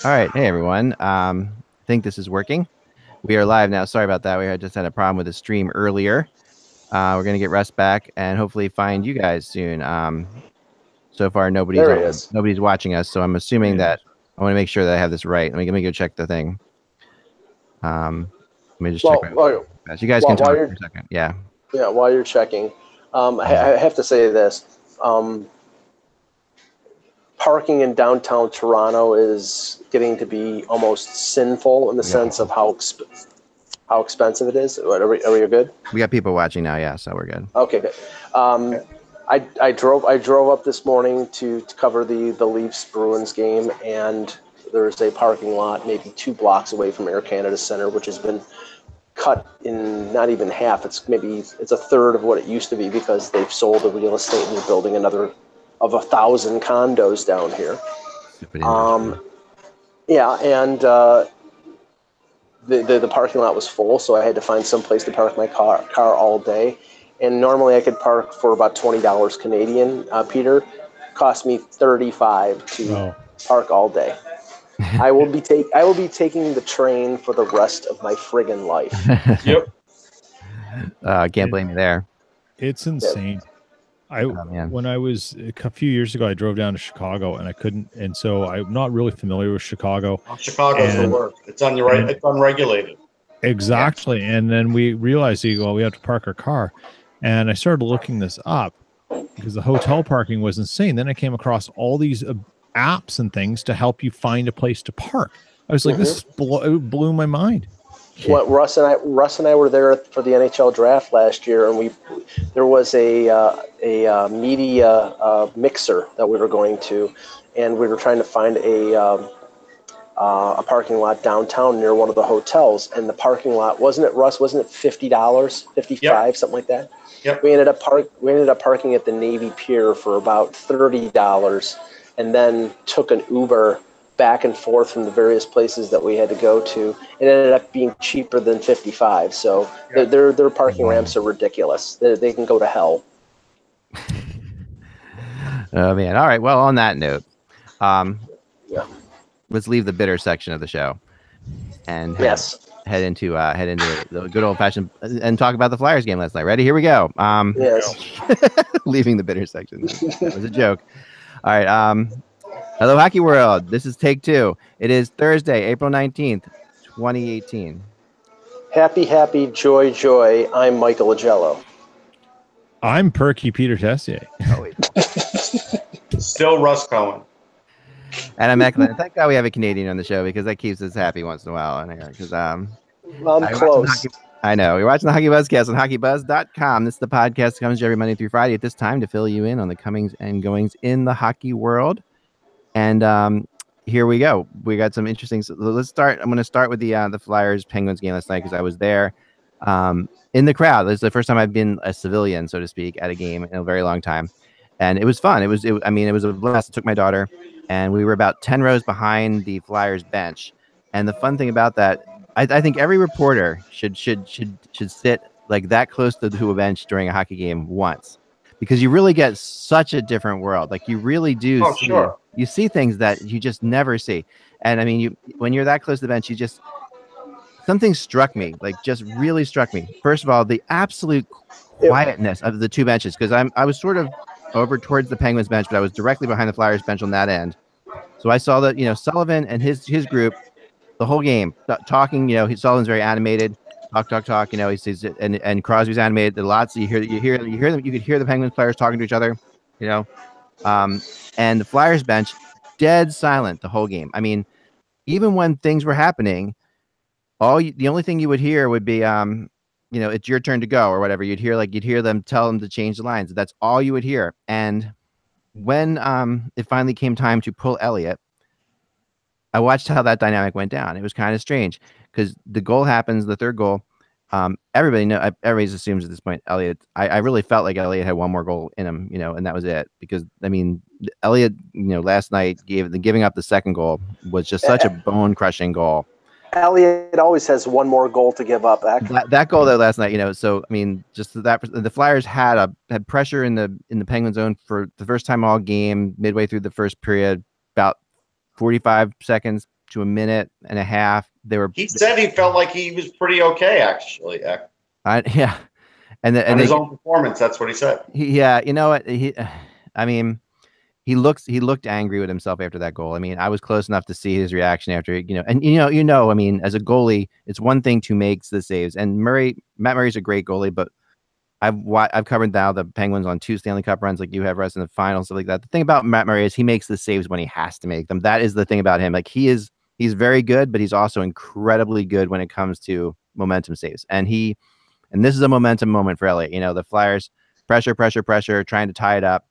All right. Hey, everyone. I think this is working. We are live now. Sorry about that. Just had a problem with the stream earlier. We're going to get Russ back and hopefully find you guys soon. So far, nobody's There he is. nobody's watching us. So I'm assuming that I want to make sure that I have this right. Let me go check the thing. Let me just check my. You guys can talk for a second. Yeah. Yeah. While you're checking, I have to say this. Parking in downtown Toronto is getting to be almost sinful in the sense of how expensive it is. Are we good? We got people watching now. Yeah, so we're good. Okay, good. I drove up this morning to cover the Leafs Bruins game, and there's a parking lot maybe 2 blocks away from Air Canada Center, which has been cut in not even half. It's a third of what it used to be because they've sold the real estate and they're building another of 1,000 condos down here. Yeah, and the parking lot was full, so I had to find some place to park my car all day. And normally I could park for about $20 Canadian. Peter, cost me $35 to park all day. I will be taking the train for the rest of my friggin' life. Yep. Can't blame you there. It's insane. When I was a few years ago, I drove down to Chicago and I couldn't, and so I'm not really familiar with Chicago. Chicago's the worst. It's it's unregulated. Exactly. Yeah. And then we realized, we have to park our car. And I started looking this up because the hotel parking was insane. Then I came across all these apps and things to help you find a place to park. I was like, this blew my mind. What Russ and I were there for the NHL draft last year, and there was a media mixer that we were going to, and we were trying to find a parking lot downtown near one of the hotels, and the parking lot wasn't it $50, $55, something like that. Yep. We ended up parking at the Navy Pier for about $30, and then took an Uber back and forth from the various places that we had to go to. It ended up being cheaper than $55. So their parking ramps are ridiculous. They can go to hell. Oh man! All right. Well, on that note, let's leave the bitter section of the show and head into the good old fashioned and talk about the Flyers game last night. Ready? Here we go. Leaving the bitter section. That was a joke. All right. Hello, Hockey World. This is take 2. It is Thursday, April 19th, 2018. Happy, joy. I'm Michael Agello. I'm Perky Peter Tessier. Still Russ Cohen. And I'm Eklund. Thank God we have a Canadian on the show because that keeps us happy once in a while. Because I'm close. I know. You're watching the HockeyBuzzCast on HockeyBuzz.com. This is the podcast that comes to you every Monday through Friday at this time to fill you in on the comings and goings in the hockey world. And here we go. We got some interesting. So let's start. I'm going to start with the Flyers Penguins game last night because I was there in the crowd. This is the first time I've been a civilian, so to speak, at a game in a very long time, and it was fun. It was a blast. I took my daughter, and we were about 10 rows behind the Flyers bench. And the fun thing about that, I think every reporter should sit like that close to a bench during a hockey game once, because you really get such a different world. Like you really do. You see things that you just never see. And I mean, when you're that close to the bench, something struck me, like just really struck me. First of all, the absolute quietness of the two benches, because I was sort of over towards the Penguins bench, but I was directly behind the Flyers bench on that end. So I saw that, Sullivan and his group, the whole game talking, Sullivan's very animated, talk, he says, and Crosby's animated. The lots you hear them, you could hear the Penguins players talking to each other, and the Flyers bench dead silent the whole game. I mean, even when things were happening, the only thing you would hear would be it's your turn to go or whatever. You'd hear them tell them to change the lines. That's all you would hear. And when it finally came time to pull Elliott, I watched how that dynamic went down. It was kind of strange because the goal happens, the third goal. Everybody assumes at this point Elliott. I really felt like Elliott had one more goal in him, and that was it. Because I mean, Elliott, last night giving up the second goal was just such a bone crushing goal. Elliott always has one more goal to give up. That goal though last night, so I mean, just that the Flyers had pressure in the Penguin zone for the first time all game, midway through the first period, about 45 seconds, to a minute and a half. He said he felt like he was pretty okay, actually. Yeah. And his own performance, that's what he said. Yeah, you know what? I mean, he looked angry with himself after that goal. I mean, I was close enough to see his reaction after, and I mean, as a goalie, it's one thing to make the saves. And Matt Murray's a great goalie, but I've covered now the Penguins on 2 Stanley Cup runs, like you have, Russ, in the finals, stuff like that. The thing about Matt Murray is he makes the saves when he has to make them. That is the thing about him. Like he's very good, but he's also incredibly good when it comes to momentum saves. And this is a momentum moment for Elliott. The Flyers pressure, trying to tie it up.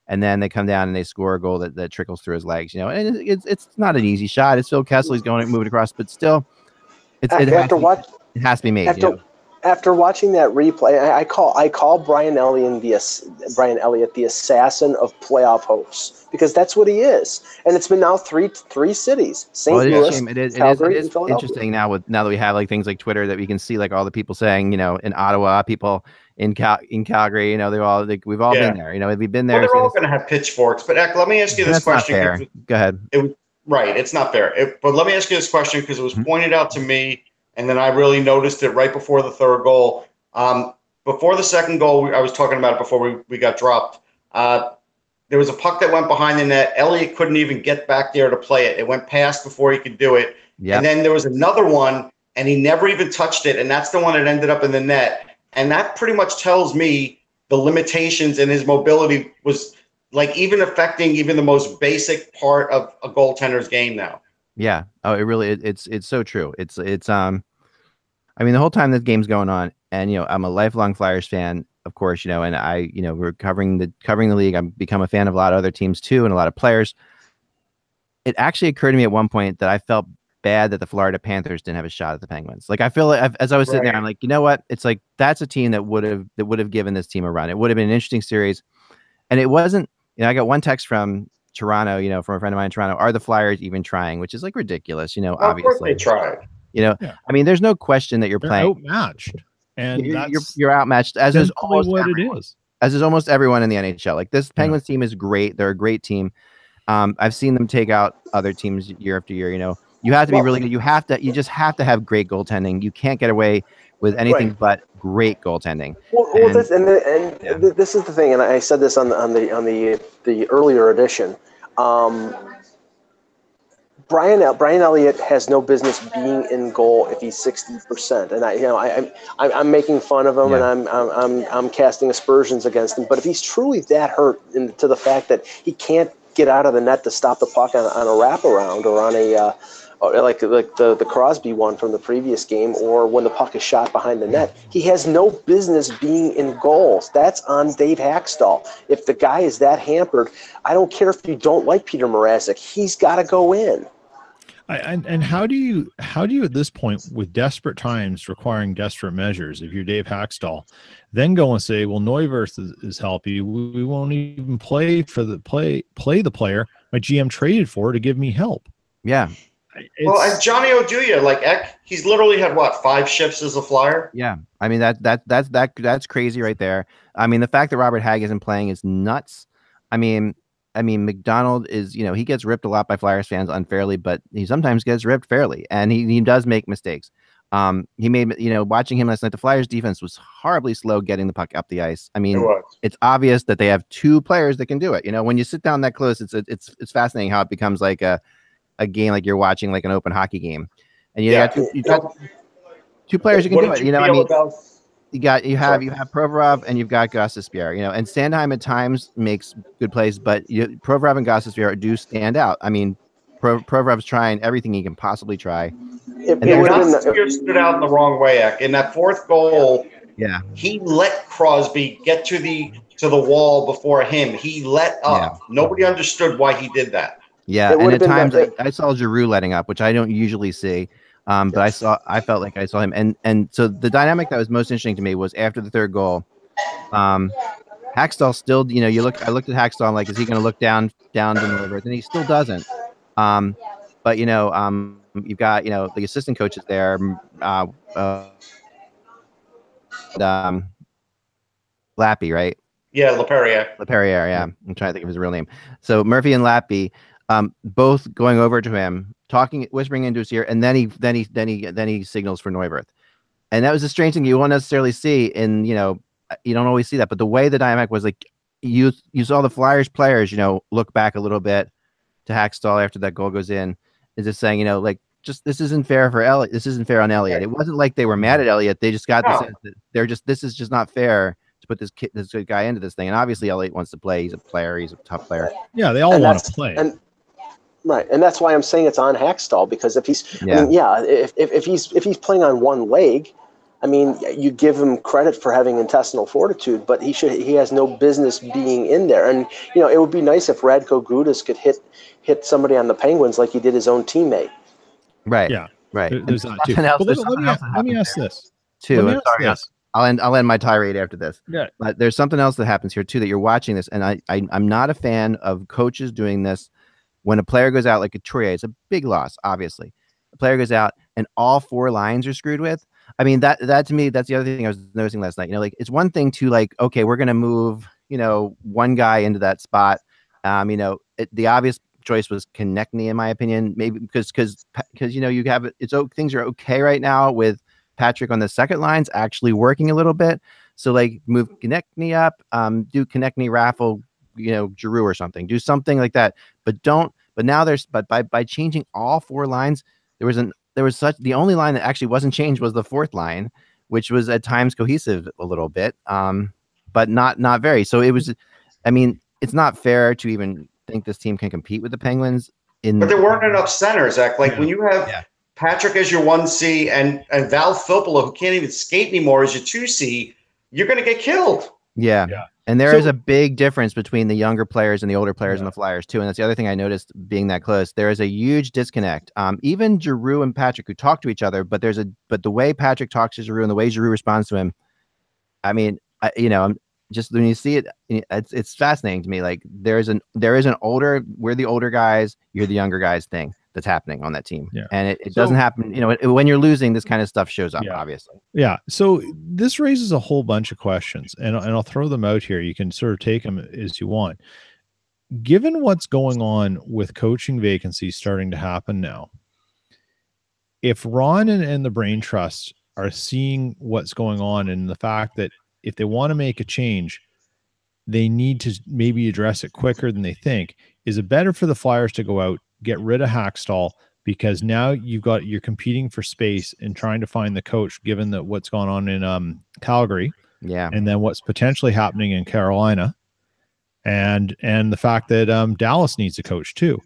And then they come down and they score a goal that trickles through his legs, and it's not an easy shot. It's Phil Kessel. He's going to move it across, but still, it has to be made. After watching that replay, I call Brian Elliott the assassin of playoff hopes, because that's what he is. And it's been now three cities: St. Louis, Calgary, and Philadelphia. Interesting now that we have like things like Twitter that we can see like all the people saying, in Ottawa, people in Calgary, they're all like, we've all been there. We've been there. Well, they're all going to have pitchforks. But Eck, let me ask you this question. Not fair. Go ahead. Right, it's not fair. But let me ask you this question, because it was pointed out to me, and then I really noticed it right before the third goal. Before the second goal, I was talking about it before we got dropped. There was a puck that went behind the net. Elliott couldn't even get back there to play it. It went past before he could do it. Yep. And then there was another one, and he never even touched it, and that's the one that ended up in the net. And that pretty much tells me the limitations in his mobility was like even affecting even the most basic part of a goaltender's game now. Yeah. Oh, it really, it's so true. It's I mean, the whole time this game's going on, and, I'm a lifelong Flyers fan, of course, and I, we're covering the league. I've become a fan of a lot of other teams too, and a lot of players. It actually occurred to me at one point that I felt bad that the Florida Panthers didn't have a shot at the Penguins. Like, I feel like as I was sitting there, I'm like, you know what? It's like, that's a team that would have given this team a run. It would have been an interesting series. And it wasn't, I got one text from Toronto, from a friend of mine in Toronto, are the Flyers even trying? Which is like ridiculous, obviously. Of course they tried. I mean, there's no question that you're playing outmatched. And you're outmatched, as is almost what everyone. It is. As is almost everyone in the NHL. Like, this Penguins team is great. They're a great team. I've seen them take out other teams year after year. You have to be really good. You just have to have great goaltending. You can't get away with anything but great goaltending. This is the thing, and I said this on the earlier edition. Brian Elliott has no business being in goal if he's 60%, and I'm making fun of him, and I'm casting aspersions against him. But if he's truly that hurt to the fact that he can't get out of the net to stop the puck on a wraparound or on a like the Crosby one from the previous game, or when the puck is shot behind the net, he has no business being in goals. That's on Dave Haxtell. If the guy is that hampered, I don't care if you don't like Peter Mrazek, he's got to go in. And how do you at this point, with desperate times requiring desperate measures, if you're Dave Haxtell, then go and say, well, Neuwirth is healthy, we won't even play the player my GM traded for to give me help. Yeah. Well, and Johnny Oduya, like Eck, he's literally had 5 shifts as a Flyer. Yeah, I mean that's crazy right there. I mean, the fact that Robert Hagg isn't playing is nuts. I mean, McDonald is, he gets ripped a lot by Flyers fans unfairly, but he sometimes gets ripped fairly, and he does make mistakes. He made, watching him last night, the Flyers defense was horribly slow getting the puck up the ice. I mean, it's obvious that they have 2 players that can do it. When you sit down that close, it's fascinating how it becomes like a game, like you're watching like an open hockey game, and you got 2 players who can do it. You have Provorov and you've got Gostisbehere, and Sandheim at times makes good plays, but Provorov and Gostisbehere do stand out. I mean, Provorov's trying everything he can possibly try. Gostisbehere stood out in the wrong way, Eck. In that 4th goal, he let Crosby get to the wall before him. He let up. Yeah. Nobody understood why he did that. Yeah, and at times I saw Giroux letting up, which I don't usually see. But I felt like I saw him, and so the dynamic that was most interesting to me was after the 3rd goal. Haxtell still, I looked at Haxtell, I'm like, is he going to look down to Neuwirth? And he still doesn't. But you've got the assistant coaches there, Lappy, right? Yeah, LaPerriere. Yeah, I'm trying to think of his real name. So Murphy and Lappy, both going over to him whispering into his ear, and then he signals for Neuwirth. And that was a strange thing you won't necessarily see in, you don't always see that. But the way the dynamic was, like, you saw the Flyers players, look back a little bit to Hackstall after that goal goes in, is just saying, like, just this isn't fair for Elliott. This isn't fair on Elliott. It wasn't like they were mad at Elliott. They just got the sense that this is just not fair to put this guy into this thing. And obviously Elliott wants to play. He's a player. He's a tough player. Yeah, they all want to play. Right, and that's why I'm saying it's on Hackstall, because if he's, if he's playing on one leg, I mean, you give him credit for having intestinal fortitude, but he has no business being in there. And it would be nice if Radko Gudas could hit somebody on the Penguins like he did his own teammate. Right. Yeah. Right. There's that too. Let me ask this too. I'll end my tirade after this. Yeah. But there's something else that happens here too, that you're watching this, and I'm not a fan of coaches doing this. When a player goes out, like Couturier, it's a big loss, obviously. The player goes out and all four lines are screwed with. I mean, that to me, that's the other thing I was noticing last night. Like, it's one thing to, like, okay, we're going to move, one guy into that spot. The obvious choice was Konechny, in my opinion, maybe because you have things are okay right now with Patrick on the second lines actually working a little bit. So, like, move Konechny up, do Konechny raffle, Giroux or something, do something like that. But by changing all four lines, the only line that actually wasn't changed was the fourth line, which was at times cohesive a little bit, but not very. So it was, I mean, it's not fair to even think this team can compete with the Penguins. But there weren't enough centers, Zach. Like, when you have Patrick as your 1C and Val Filppula, who can't even skate anymore, as your 2C, you're going to get killed. Yeah. And there is a big difference between the younger players and the older players in the Flyers too. And that's the other thing I noticed being that close. There is a huge disconnect. Even Giroux and Patrick, who talk to each other, but the way Patrick talks to Giroux and the way Giroux responds to him, I mean, just when you see it, it's fascinating to me. Like, there is an we're the older guys, you're the younger guys thing that's happening on that team. Yeah. And it doesn't happen, when you're losing, this kind of stuff shows up, obviously. Yeah. So this raises a whole bunch of questions, and I'll throw them out here. You can sort of take them as you want. Given what's going on with coaching vacancies starting to happen now, if Ron and the Brain Trust are seeing what's going on, and the fact that if they want to make a change, they need to maybe address it quicker than they think, is it better for the Flyers to go out, get rid of Hackstall, because now you're competing for space and trying to find the coach, given that what's going on in Calgary, and then what's potentially happening in Carolina, and the fact that Dallas needs a coach too.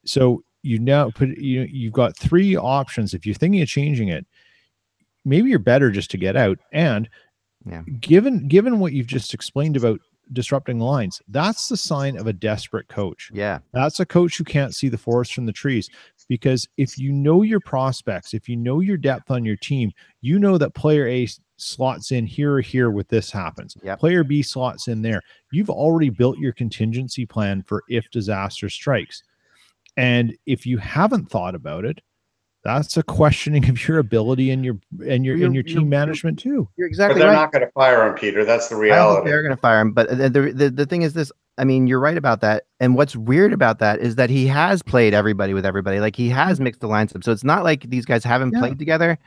So you've got three options. If you're thinking of changing it, maybe you're better just to get out. And given what you've just explained about disrupting lines, that's the sign of a desperate coach. Yeah. That's a coach who can't see the forest from the trees, because if you know your prospects, if you know your depth on your team, you know that player A slots in here or here with this happens. Yep. Player B slots in there. You've already built your contingency plan for if disaster strikes. And if you haven't thought about it, that's a questioning of your ability and your team management too. You're exactly right. But they're right. not going to fire him, Peter. That's the reality. I don't think they're going to fire him. But the thing is this. I mean, you're right about that. And what's weird about that is that he has played everybody with everybody. Like, he has mixed the lines up. So it's not like these guys haven't played together,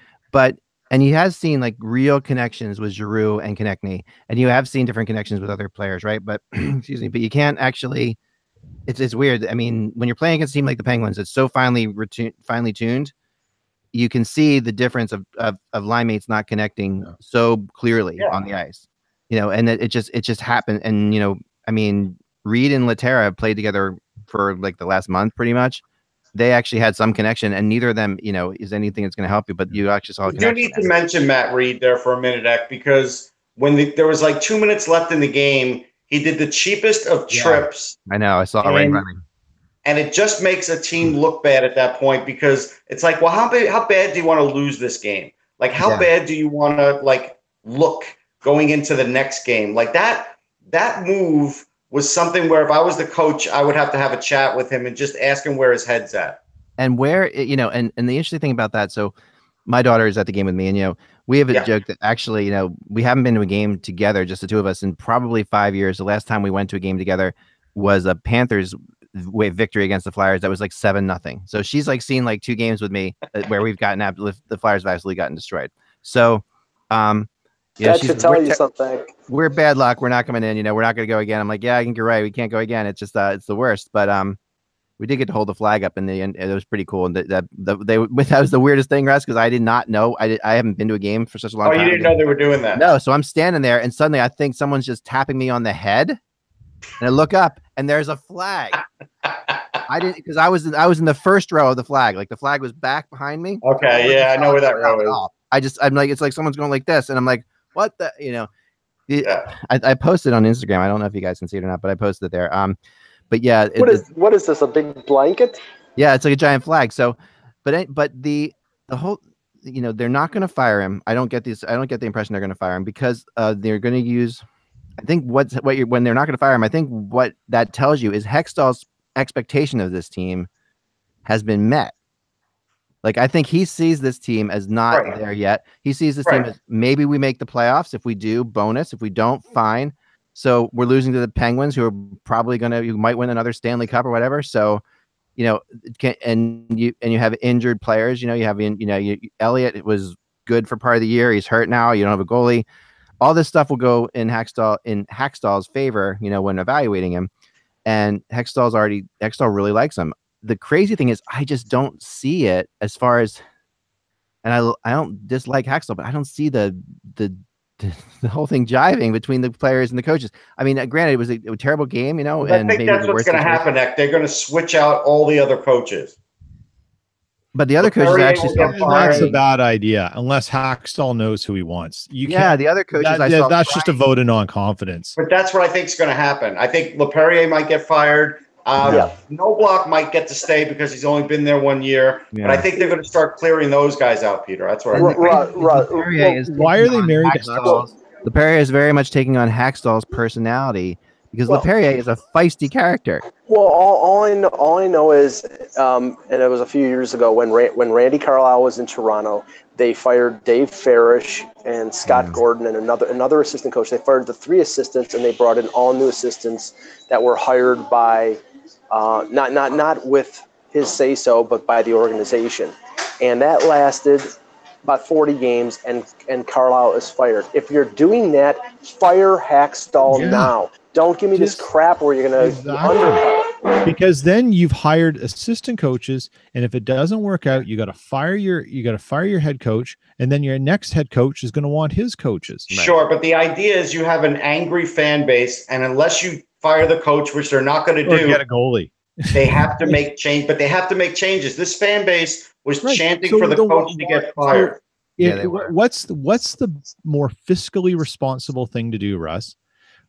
and he has seen, like, real connections with Giroux and Konechny, and you have seen different connections with other players, right? But excuse me, but you can't actually. It's weird. I mean, when you're playing against a team like the Penguins, it's so finely tuned. You can see the difference of line mates not connecting so clearly on the ice, and it just happened. And, I mean, Reed and Laterra played together for like the last month, pretty much. They actually had some connection, and neither of them, is anything that's going to help you, but you actually saw a connection. You need to mention Matt Reed there for a minute, Ek, because when there was like 2 minutes left in the game, he did the cheapest of trips. I know. I saw Rain running. And it just makes a team look bad at that point, because it's like, well, how bad do you want to lose this game? Like, how bad do you want to, like, look going into the next game? Like, that move was something where if I was the coach, I would have to have a chat with him and just ask him where his head's at. And where, and the interesting thing about that, so my daughter is at the game with me, and, we have a joke that actually, we haven't been to a game together, just the two of us, in probably 5 years. The last time we went to a game together was a Panthers victory against the Flyers that was like 7-0. So she's like seen like 2 games with me where we've gotten the Flyers have absolutely gotten destroyed. So, that should tell you something. We're bad luck. We're not coming in. We're not going to go again. I'm like, yeah, I think you're right. We can't go again. It's just it's the worst. But we did get to hold the flag up in the end. It was pretty cool. And that was the weirdest thing, Russ, because I did not know. I haven't been to a game for such a long time. Oh, you didn't know they were doing that? No. So I'm standing there, and suddenly I think someone's just tapping me on the head, and I look up, and there's a flag. I didn't, because I was in the first row of the flag. Like the flag was back behind me. Okay, yeah, I know where that row is. I'm like, it's like someone's going like this, and I'm like, what the, Yeah. I posted on Instagram. I don't know if you guys can see it or not, but I posted it there. But yeah, what is this? A big blanket? Yeah, it's like a giant flag. So, but the whole, they're not going to fire him. I don't get the impression they're going to fire him because they're going to use. I think when they're not going to fire him, I think what that tells you is Hextall's expectation of this team has been met. Like, I think he sees this team as not there yet. He sees this team as maybe we make the playoffs. If we do, bonus. If we don't, fine. So we're losing to the Penguins, who are probably you might win another Stanley Cup or whatever. So, and you have injured players. You have Elliott was good for part of the year. He's hurt now. You don't have a goalie. All this stuff will go in Hextall's favor. When evaluating him, and Hextall really likes him. The crazy thing is, I just don't see it as far as, and I don't dislike Hextall, but I don't see the whole thing jiving between the players and the coaches. I mean, granted, it was a terrible game, and I think that's what's going to happen. They're going to switch out all the other coaches. But the other coaches actually that's a bad idea unless Hextall knows who he wants. The other coaches that's just a vote of non-confidence. But that's what I think is going to happen. I think LePerrier might get fired. Knobloch might get to stay because he's only been there 1 year. Yeah. But I think they're going to start clearing those guys out, Peter. That's what I think. Why are they married to Hextall? LePerrier is very much taking on Hextall's personality because LePerrier is a feisty character. Well, all I know is, and it was a few years ago when Randy Carlyle was in Toronto, they fired Dave Farish and Scott Gordon and another assistant coach. They fired the 3 assistants, and they brought in all new assistants that were hired by. Not with his say so, but by the organization, and that lasted about 40 games. And Carlisle is fired. If you're doing that, fire Hextall now. Don't give me this crap where you're going to undercut. Because then you've hired assistant coaches, and if it doesn't work out, you got to fire your head coach, and then your next head coach is going to want his coaches. Sure, but the idea is you have an angry fan base, and unless you fire the coach, which they're not going to do, get a goalie. They have to make change, but they have to make changes. This fan base was chanting for the coach to get fired. What's the more fiscally responsible thing to do, Russ?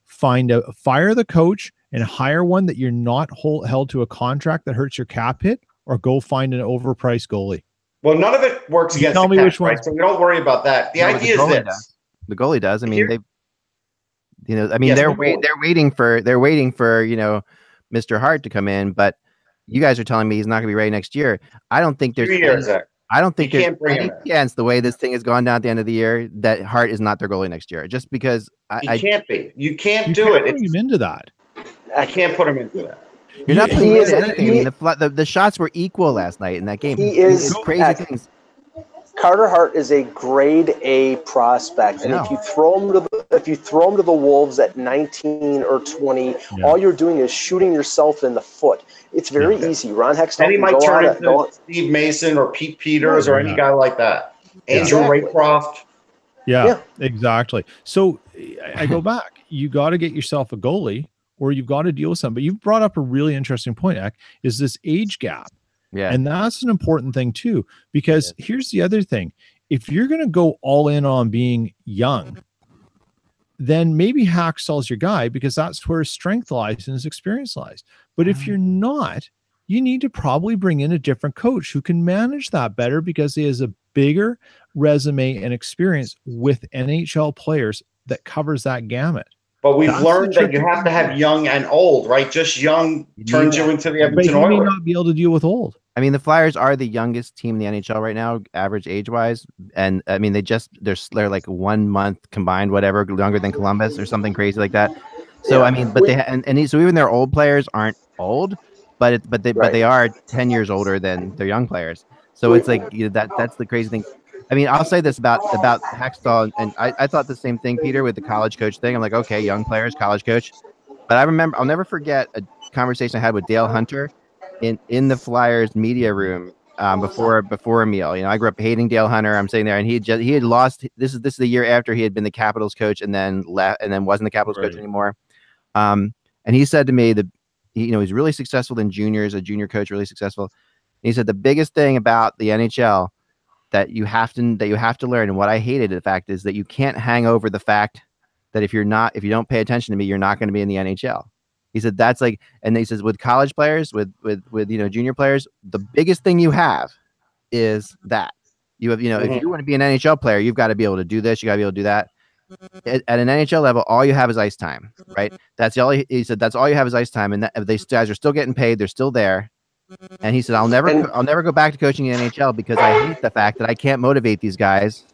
Fire the coach and hire one that you're not held to a contract that hurts your cap hit, or go find an overpriced goalie. Well, none of it works against the cap, right? So we don't worry about that. The idea is this: the goalie does. I mean, they're waiting for Mr. Hart to come in, but you guys are telling me he's not going to be ready next year. I don't think there's any chance, the way this thing has gone down at the end of the year, that Hart is not their goalie next year. Just because he can't be. You can't do it. Put him into that. I can't put him into that. You're not putting him into anything. I mean, the shots were equal last night in that game. He is crazy things. Carter Hart is a grade A prospect, and if you throw him to the Wolves at 19 or 20, all you're doing is shooting yourself in the foot. It's very easy. Ron Hextall. And he might turn into Steve Mason or Pete Peters or any guy like that. Andrew Raycroft. Yeah, exactly. So I go back. You got to get yourself a goalie, or you've got to deal with something. But you've brought up a really interesting point, Eck, is this age gap. Yeah. And that's an important thing too, because here's the other thing. If you're going to go all in on being young, then maybe Hextall's your guy, because that's where his strength lies and his experience lies. But if you're not, you need to probably bring in a different coach who can manage that better, because he has a bigger resume and experience with NHL players that covers that gamut. But we've learned that you have to have young and old, right? Just young turns you into the Edmonton Oilers. But you may not be able to deal with old. I mean, the Flyers are the youngest team in the NHL right now, average age-wise, and I mean, they're like 1 month combined, whatever, younger than Columbus or something crazy like that. So I mean, but so even their old players aren't old, but they Right. are 10 years older than their young players. So it's like that's the crazy thing. I mean, I'll say this about Hextall, and I thought the same thing, Peter, with the college coach thing. I'm like, okay, young players, college coach. But I'll never forget a conversation I had with Dale Hunter in the Flyers media room before a meal. I grew up hating Dale Hunter. I'm sitting there, and he had lost. This is the year after he had been the Capitals coach and then left, and then wasn't the Capitals coach anymore. And he said to me that he's really successful in juniors, a junior coach, really successful. And he said the biggest thing about the NHL that you have to learn, and what I hated, the fact is that you can't hang over the fact that if you don't pay attention to me, you're not going to be in the NHL. He said that's like, and he says with college players, with junior players, the biggest thing you have is that you have, if you want to be an NHL player, you've got to be able to do this, you got to be able to do that. At an NHL level, all you have is ice time, right? That's all he said. That's all you have is ice time, and that these guys are still getting paid, they're still there. And he said, I'll never go back to coaching in the NHL because I hate the fact that I can't motivate these guys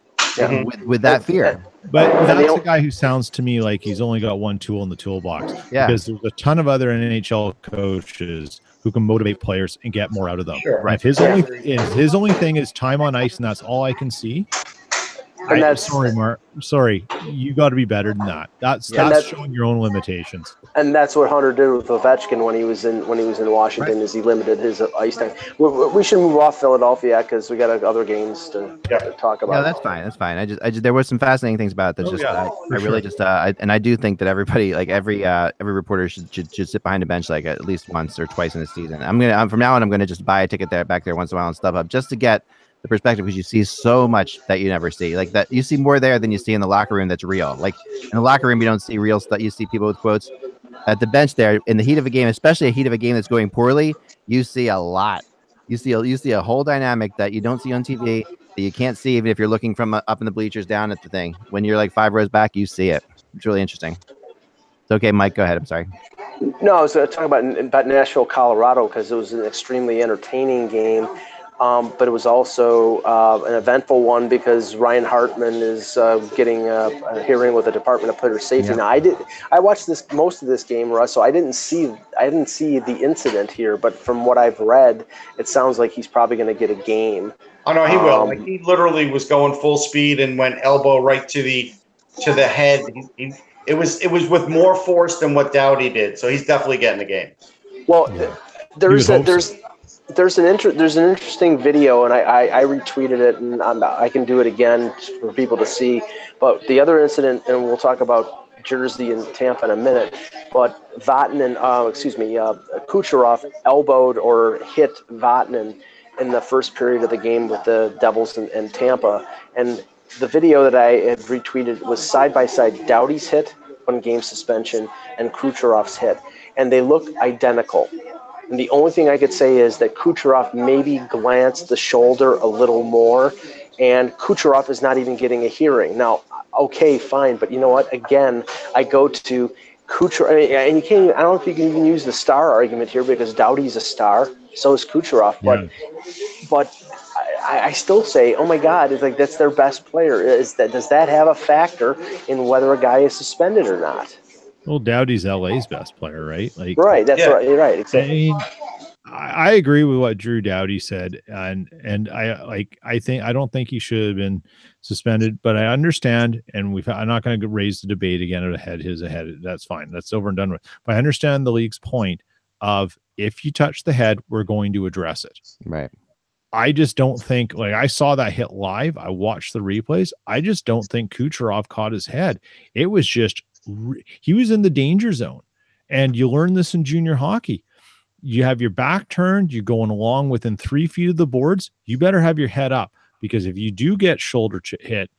with that fear. But that's a guy who sounds to me like he's only got one tool in the toolbox. Yeah. Because there's a ton of other NHL coaches who can motivate players and get more out of them. Sure. Right. If his only thing is time on ice and that's all I can see. Sorry, Mark. Sorry, you got to be better than that. That's showing your own limitations. And that's what Hunter did with Ovechkin when he was in Washington, is he limited his ice time. We should move off Philadelphia because we got other games to talk about. Yeah, that's fine. That's fine. I just there were some fascinating things about it. And I do think that everybody, like every reporter, should sit behind a bench like at least once or twice in a season. From now on, I'm gonna just buy a ticket back there once in a while and stuff up just to get the perspective, because you see so much that you never see. Like that, you see more there than you see in the locker room that's real. Like in the locker room, you don't see real stuff. You see people with quotes. At the bench there, in the heat of a game, especially a heat of a game that's going poorly, you see a lot. You see a whole dynamic that you don't see on TV, that you can't see even if you're looking from up in the bleachers down at the thing. When you're like 5 rows back, you see it. It's really interesting. It's okay, Mike. Go ahead. I'm sorry. No, I was talking about Nashville, Colorado, because it was an extremely entertaining game. But it was also an eventful one because Ryan Hartman is getting a hearing with the Department of Player Safety. Yeah. Now, I watched most of this game, Russ, so I didn't see the incident here. But from what I've read, it sounds like he's probably going to get a game. Oh no, he will. Like, he literally was going full speed and went elbow right to the head. It was with more force than what Doughty did, so he's definitely getting the game. Well, there's an interesting video, and I retweeted it, and I can do it again for people to see. But the other incident, and we'll talk about Jersey and Tampa in a minute, but Kucherov elbowed or hit Vatanen in the first period of the game with the Devils and Tampa. And the video that I had retweeted was side-by-side Doughty's hit on game suspension and Kucherov's hit, and they look identical. And the only thing I could say is that Kucherov maybe glanced the shoulder a little more, and Kucherov is not even getting a hearing. Now, okay, fine, but you know what? Again, I go to Kucherov, and you can't. I don't know if you can even use the star argument here because Doughty's a star, so is Kucherov. But I still say, oh my God, it's like that's their best player. Does that have a factor in whether a guy is suspended or not? Well, Doughty's LA's best player, right? Like, right. That's right. You're right. Exactly. I mean, I agree with what Drew Doughty said, and I don't think he should have been suspended, but I understand, and I'm not going to raise the debate again of his ahead. That's fine. That's over and done with. But I understand the league's point of if you touch the head, we're going to address it. Right. I just don't think, like, I saw that hit live. I watched the replays. I just don't think Kucherov caught his head. It was just, he was in the danger zone. And you learn this in junior hockey. You have your back turned, you're going along within 3 feet of the boards. You better have your head up, because if you do get shoulder hit,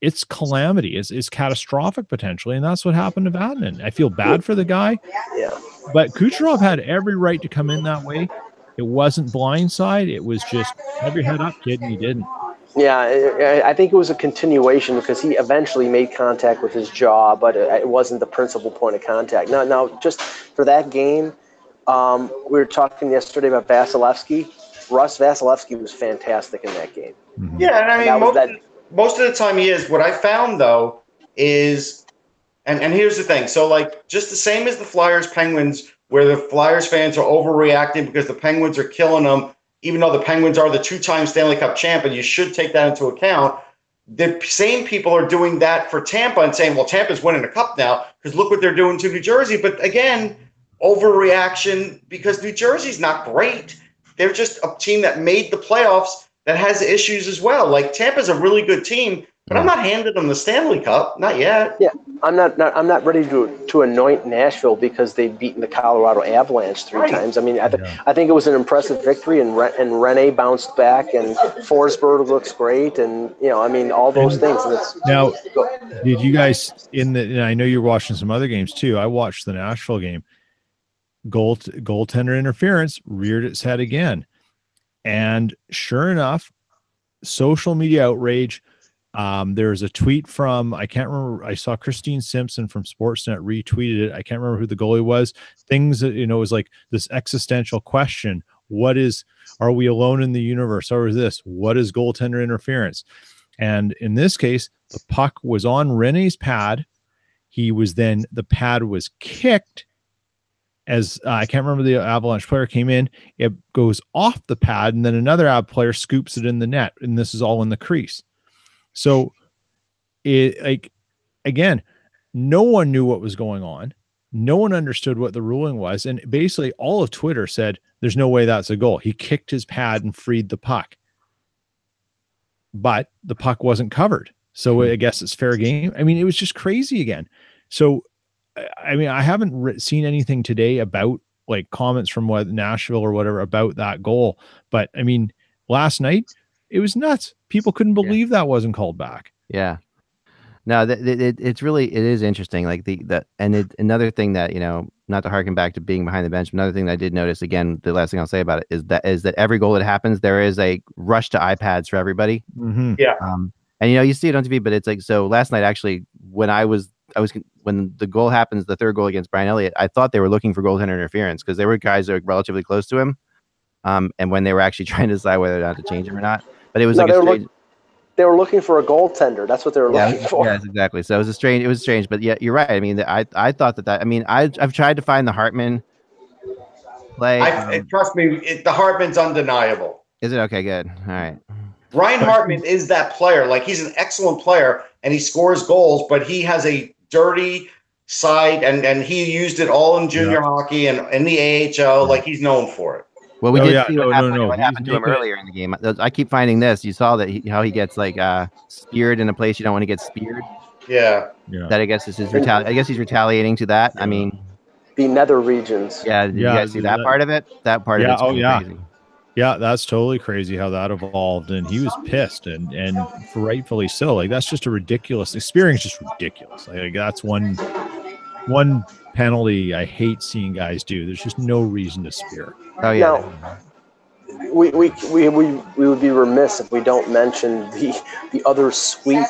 it's calamity. It's catastrophic potentially. And that's what happened to Vatanen. I feel bad for the guy. Yeah. But Kucherov had every right to come in that way. It wasn't blindside. It was just have your head up, kid, and he didn't. Yeah, I think it was a continuation because he eventually made contact with his jaw, but it wasn't the principal point of contact. Now, just for that game, we were talking yesterday about Vasilevsky. Russ Vasilevsky was fantastic in that game. Mm-hmm. Yeah, and I mean, most of the time he is. What I found, though, is, and here's the thing. So, like, just the same as the Flyers-Penguins where the Flyers fans are overreacting because the Penguins are killing them, even though the Penguins are the 2-time Stanley Cup champ, and you should take that into account. The same people are doing that for Tampa and saying, well, Tampa's winning a cup now because look what they're doing to New Jersey. But again, overreaction because New Jersey's not great. They're just a team that made the playoffs that has issues as well. Like Tampa's a really good team, but I'm not handing them the Stanley Cup, not yet. Yeah, I'm not ready to anoint Nashville because they've beaten the Colorado Avalanche 3 times. I mean, I think it was an impressive victory, and Rene bounced back, and Forsberg looks great, and I mean, all those things. Now, did you guys and I know you're watching some other games too. I watched the Nashville game. Goaltender interference reared its head again, and sure enough, social media outrage. There's a tweet from, I can't remember, I saw Christine Simpson from Sportsnet retweeted it. I can't remember who the goalie was. Things that, it was like this existential question. Are we alone in the universe? Or is this, what is goaltender interference? And in this case, the puck was on Rene's pad. The pad was kicked as I can't remember, the Avalanche player came in, it goes off the pad, and then another Av player scoops it in the net. And this is all in the crease. So again, no one knew what was going on. No one understood what the ruling was. And basically all of Twitter said, there's no way that's a goal. He kicked his pad and freed the puck, but the puck wasn't covered. So I guess it's fair game. I mean, it was just crazy again. So, I mean, I haven't seen anything today about like comments from Nashville or whatever about that goal. But I mean, last night, it was nuts. People couldn't believe that wasn't called back. Yeah. No, it is interesting. Like another thing that, not to harken back to being behind the bench, another thing that I did notice, again, the last thing I'll say about it is that every goal that happens, there is a rush to iPads for everybody. Mm-hmm. Yeah. And you see it on TV, but it's like, so last night, actually, when when the goal happens, the third goal against Brian Elliott, I thought they were looking for goaltender interference because there were guys that were relatively close to him. And when they were actually trying to decide whether or not to change him or not. But it was they were looking for a goaltender. That's what they were looking for. Yes, exactly. So it was strange, but yeah, you're right. I mean, I thought that I mean, I've tried to find the Hartman play. Trust me, the Hartman's undeniable. Is it? Okay, good. All right. Brian Hartman is that player. Like, he's an excellent player and he scores goals, but he has a dirty side and he used it all in junior hockey and in the AHL. Like, he's known for it. Well, we did see what happened to him earlier in the game. I keep finding this. You saw that how he gets like speared in a place you don't want to get speared. Yeah. That I guess is his I guess he's retaliating to that. I mean, the nether regions. Yeah. Did you guys see that part of it? That part of it's crazy. Yeah, that's totally crazy how that evolved, and he was pissed, and rightfully so. Like, that's just a ridiculous experience, just ridiculous. Like that's one penalty I hate seeing guys do. There's just no reason to spear. Oh yeah. Now, we would be remiss if we don't mention the other sweep.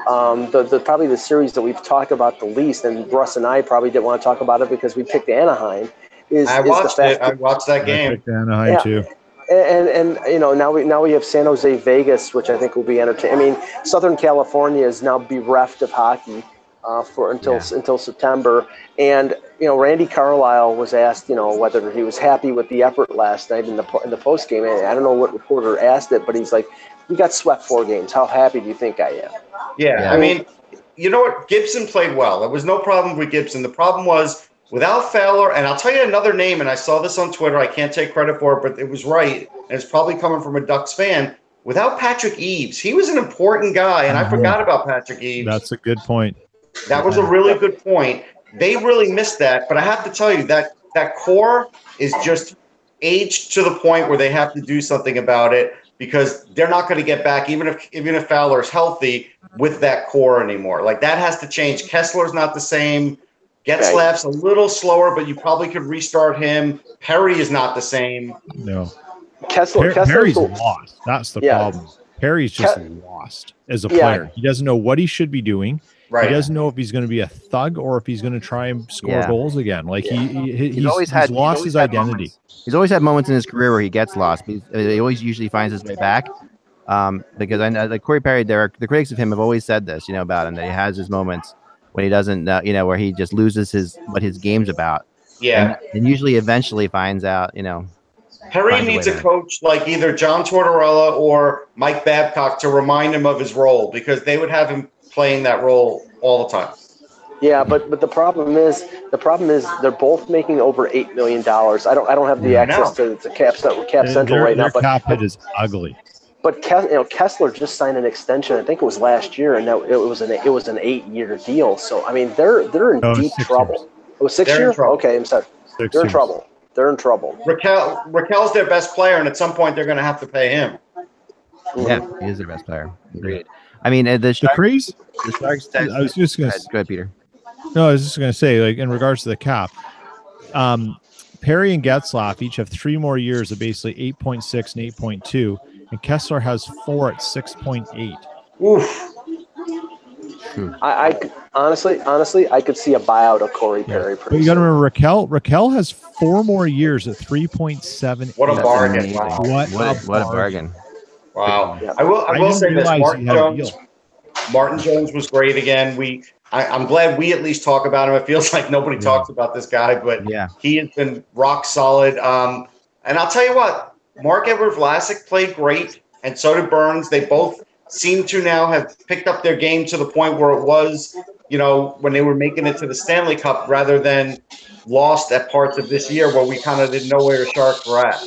Probably the series that we've talked about the least, and Russ and I probably didn't want to talk about it because we picked Anaheim. I watched that game. I picked Anaheim too. And now we have San Jose, Vegas, which I think will be entertaining. I mean, Southern California is now bereft of hockey until September. And Randy Carlyle was asked, whether he was happy with the effort last night in the post game. And I don't know what reporter asked it, but he's like, "We got swept 4 games. How happy do you think I am?" Yeah, I mean, you know what? Gibson played well. There was no problem with Gibson. The problem was without Fowler, and I'll tell you another name, and I saw this on Twitter. I can't take credit for it, but it was right, and it's probably coming from a Ducks fan. Without Patrick Eaves, he was an important guy, and I forgot about Patrick Eaves. That's a good point. That was a really good point. They really missed that, but I have to tell you that core is just aged to the point where they have to do something about it because they're not going to get back, even if Fowler's healthy, with that core anymore. Like, that has to change. Kessler's not the same. Getzlaf's a little slower, but you probably could restart him. Perry is not the same. No. Perry's lost. That's the problem. Perry's just lost as a player. He doesn't know what he should be doing. Right. He doesn't know if he's going to be a thug or if he's going to try and score goals again. Like he's lost his identity. He's always had moments in his career where he gets lost. He always usually finds his way back. Because I know, like Corey Perry, the critics of him have always said this, about him, that he has his moments when he doesn't, where he just loses what his game's about. Yeah. And usually eventually finds out, Perry finds a needs way a to- coach like either John Tortorella or Mike Babcock to remind him of his role, because they would have him playing that role all the time. Yeah, but the problem is they're both making over $8 million. I don't have the access to Cap Central right now, their cap hit is ugly. But Kessler just signed an extension. I think it was last year, and it was an 8-year deal. So I mean, they're in deep trouble. Years. It was 6 They're in years. trouble. Okay, I'm sorry. 6 They're in years. trouble. They're in trouble. Raquel's their best player, and at some point they're going to have to pay him. Yeah, he is their best player. Agreed. I mean, the The Sharks. craze. The Sharks. I was just going to. Go ahead, Peter. No, I was just going to say, like in regards to the cap, Perry and Getzlaf each have 3 more years of basically 8.6 and 8.2, and Kessler has 4 at 6.8. Oof. I honestly, I could see a buyout of Corey Perry. But you got to remember, Raquel has 4 more years at 3.7. What a That's bargain! amazing. Wow. What a bargain. Wow. Yeah. I will say this: realize he had a deal. Martin Jones was great again. I'm glad we at least talk about him. It feels like nobody talks about this guy, but Yeah. he has been rock solid. And I'll tell you what, Marc-Edouard Vlasic played great, and so did Burns. They both seem to now have picked up their game to the point where it was, when they were making it to the Stanley Cup, rather than lost at parts of this year where we kind of didn't know where the Sharks were at.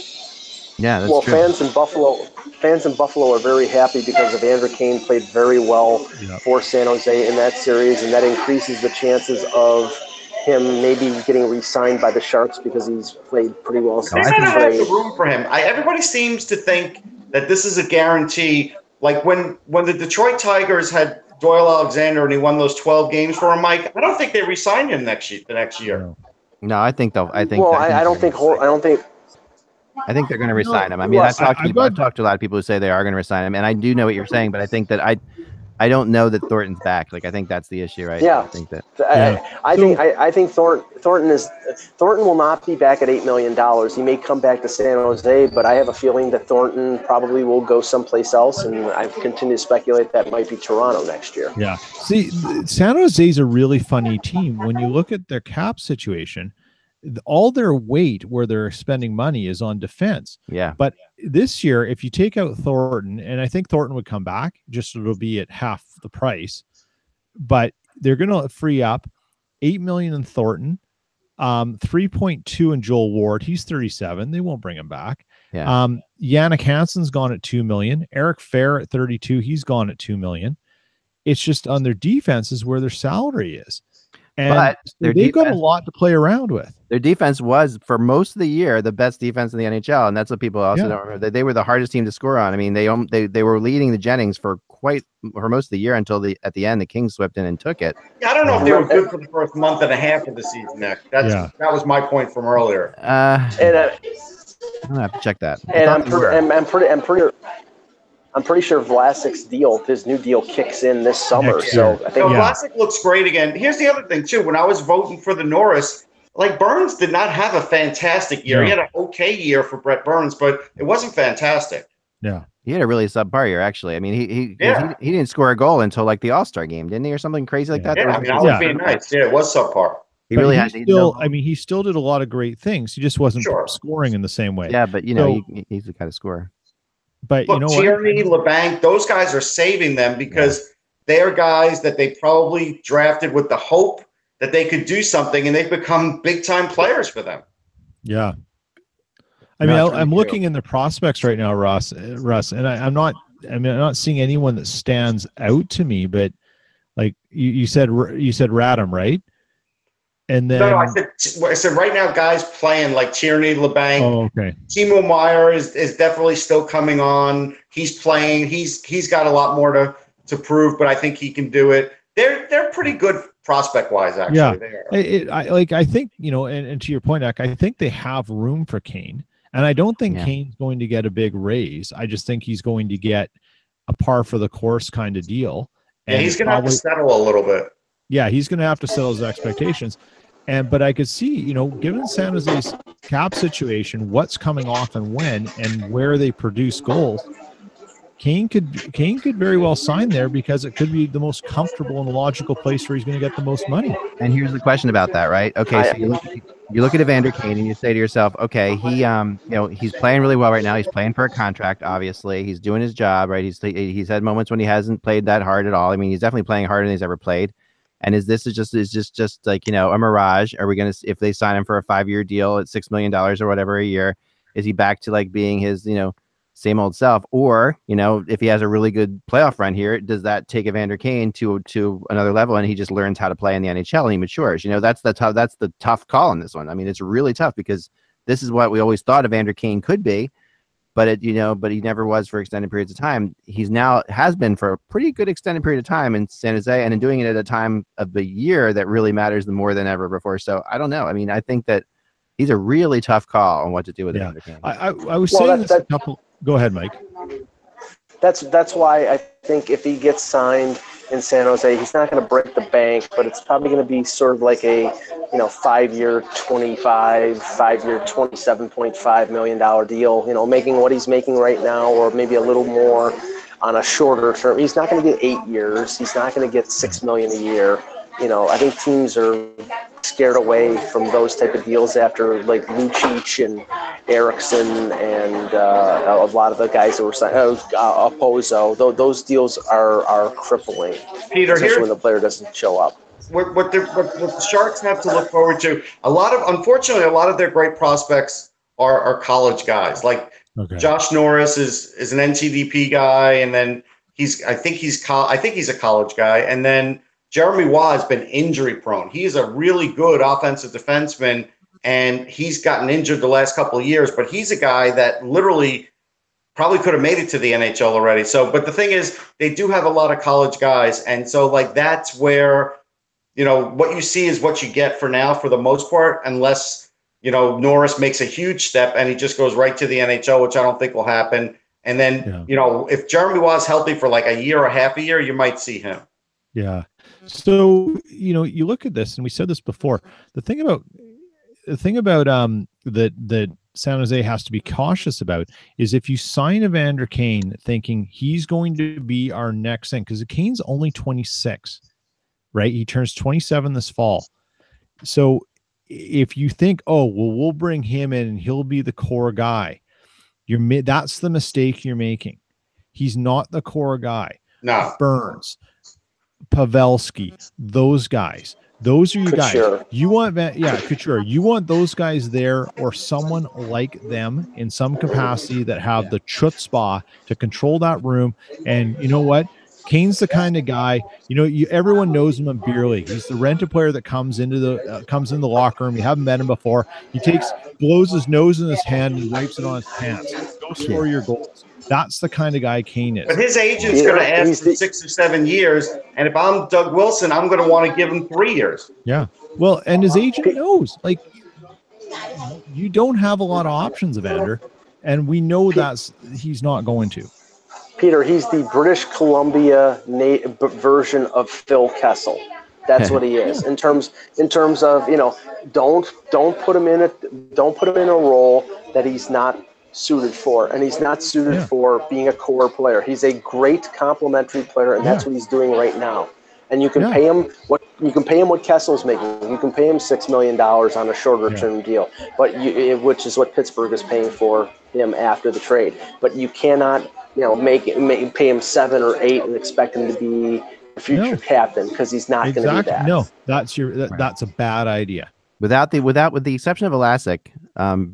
Yeah, that's Well, true. fans in Buffalo are very happy because Evander Kane played very well for San Jose in that series, and that increases the chances of him maybe getting re-signed by the Sharks because he's played pretty well. They might not have the room for him. Everybody seems to think that this is a guarantee. Like when the Detroit Tigers had Doyle Alexander and he won those 12 games for him, Mike, I don't think they re-signed him the next year. No, I think they'll. I think they're going to resign him. I mean, I've talked to a lot of people who say they are going to resign him, and I do know what you're saying, but I think that I don't know that Thornton's back. Like, I think that's the issue, right? Yeah. I think that. I think Thornton will not be back at $8 million. He may come back to San Jose, but I have a feeling that Thornton probably will go someplace else, and I continue to speculate that might be Toronto next year. Yeah. See, San Jose's a really funny team. When you look at their cap situation, all their weight where they're spending money is on defense. Yeah. But this year, if you take out Thornton, and I think Thornton would come back, just it'll be at half the price, but they're going to free up $8 million in Thornton, 3.2 in Joel Ward. He's 37. They won't bring him back. Yeah. Yannick Hansen's gone at $2 million. Eric Fair at 32. He's gone at $2 million. It's just on their defense is where their salary is. And they've got a lot to play around with. Their defense was, for most of the year, the best defense in the NHL, and that's what people also don't remember. They were the hardest team to score on. I mean, they were leading the Jennings for most of the year until at the end the Kings swept in and took it. Yeah, I don't know if they were good for the first month and a half of the season, Nick. That was my point from earlier. I'm gonna have to check that. And I'm pretty sure Vlasic's his new deal kicks in this summer. So I think Vlasic looks great again. Here's the other thing too. When I was voting for the Norris, like Burns did not have a fantastic year. He had an okay year for Brett Burns, but it wasn't fantastic. Yeah. He had a really subpar year, actually. I mean, he didn't score a goal until like the All-Star game, didn't he, or something crazy like that? Yeah, I was being nice. Yeah, it was subpar. He still did a lot of great things. He just wasn't scoring in the same way. Yeah, but he's the kind of scorer. But look, Tierney, LeBanc, those guys are saving them because they are guys that they probably drafted with the hope that they could do something, and they've become big-time players for them. Yeah. I'm looking in the prospects right now, Russ, and I'm not seeing anyone that stands out to me, but like you said Radom, right? And then I said right now, guys playing like Tierney, LeBanc. Oh, okay. Timo Meyer is definitely still coming on. He's playing. He's got a lot more to prove, but I think he can do it. They're pretty good prospect wise, actually. Yeah. I think and to your point, Ak, I think they have room for Kane, and I don't think Kane's going to get a big raise. I just think he's going to get a par for the course kind of deal. And he's going to have to settle a little bit. Yeah, he's going to have to settle his expectations. But I could see, given San Jose's cap situation, what's coming off and when, and where they produce goals, Kane could very well sign there because it could be the most comfortable and logical place where he's going to get the most money. And here's the question about that, right? Okay, so you look at Evander Kane and you say to yourself, okay, he he's playing really well right now. He's playing for a contract, obviously. He's doing his job, right? He's had moments when he hasn't played that hard at all. I mean, he's definitely playing harder than he's ever played. And is just like, a mirage? Are we gonna, if they sign him for a 5-year deal at $6 million or whatever a year, is he back to like being his same old self? Or if he has a really good playoff run here, does that take Evander Kane to another level and he just learns how to play in the NHL and he matures? That's the tough call on this one. I mean, it's really tough because this is what we always thought Evander Kane could be, but but he never was for extended periods of time. He's now has been for a pretty good extended period of time in San Jose, and in doing it at a time of the year that really matters more than ever before. So I don't know. I mean, I think that he's a really tough call on what to do with Evander Kane. I was saying this a couple. Go ahead, Mike. That's why I think if he gets signed in San Jose, he's not going to break the bank, but it's probably going to be sort of like a 5-year, $27.5 million deal. Making what he's making right now, or maybe a little more on a shorter term. He's not going to get 8 years. He's not going to get $6 million a year. I think teams are scared away from those type of deals after like Lucic and Eriksson and a lot of the guys that were signed, Opposo. Those deals are crippling, Peter, especially when the player doesn't show up. What the Sharks have to look forward to, unfortunately, a lot of their great prospects are college guys. Like Josh Norris is an NTDP guy, and then I think he's a college guy, and then Jeremy Waugh has been injury prone. He is a really good offensive defenseman, and he's gotten injured the last couple of years, but he's a guy that literally probably could have made it to the NHL already. So, but the thing is, they do have a lot of college guys, and so like that's where, what you see is what you get for now for the most part, unless, Norris makes a huge step and he just goes right to the NHL, which I don't think will happen. And then, if Jeremy Waugh is healthy for like a year or half a year, you might see him. Yeah. So, you look at this, and we said this before, the thing about that San Jose has to be cautious about is if you sign Evander Kane thinking he's going to be our next thing, because Kane's only 26, right? He turns 27 this fall. So if you think, we'll bring him in and he'll be the core guy, that's the mistake you're making. He's not the core guy. No. Burns, Pavelski, those guys. Those are your guys. You want Couture. You want those guys there, or someone like them in some capacity that have the chutzpah to control that room. And you know what? Kane's the kind of guy, everyone knows him in beer league. He's the rented player that comes in the locker room. You haven't met him before. He blows his nose in his hand and wipes it on his pants. Go score your goals. That's the kind of guy Kane is. But his agent's going to ask for 6 or 7 years, and if I'm Doug Wilson, I'm going to want to give him 3 years. Yeah. Well, and his agent knows, like, you don't have a lot of options, Evander, and we know he's not going to. Peter, he's the British Columbia version of Phil Kessel. That's what he is in terms of don't put him in a role that he's not suited for, and he's not suited for being a core player. He's a great complementary player, and that's what he's doing right now. And you can pay him what Kessel's making. You can pay him $6 million on a shorter term deal, but which is what Pittsburgh is paying for him after the trade. But you cannot pay him 7 or 8 and expect him to be a future captain, because he's not going to be that. No, that's a bad idea. With the exception of Vlasic,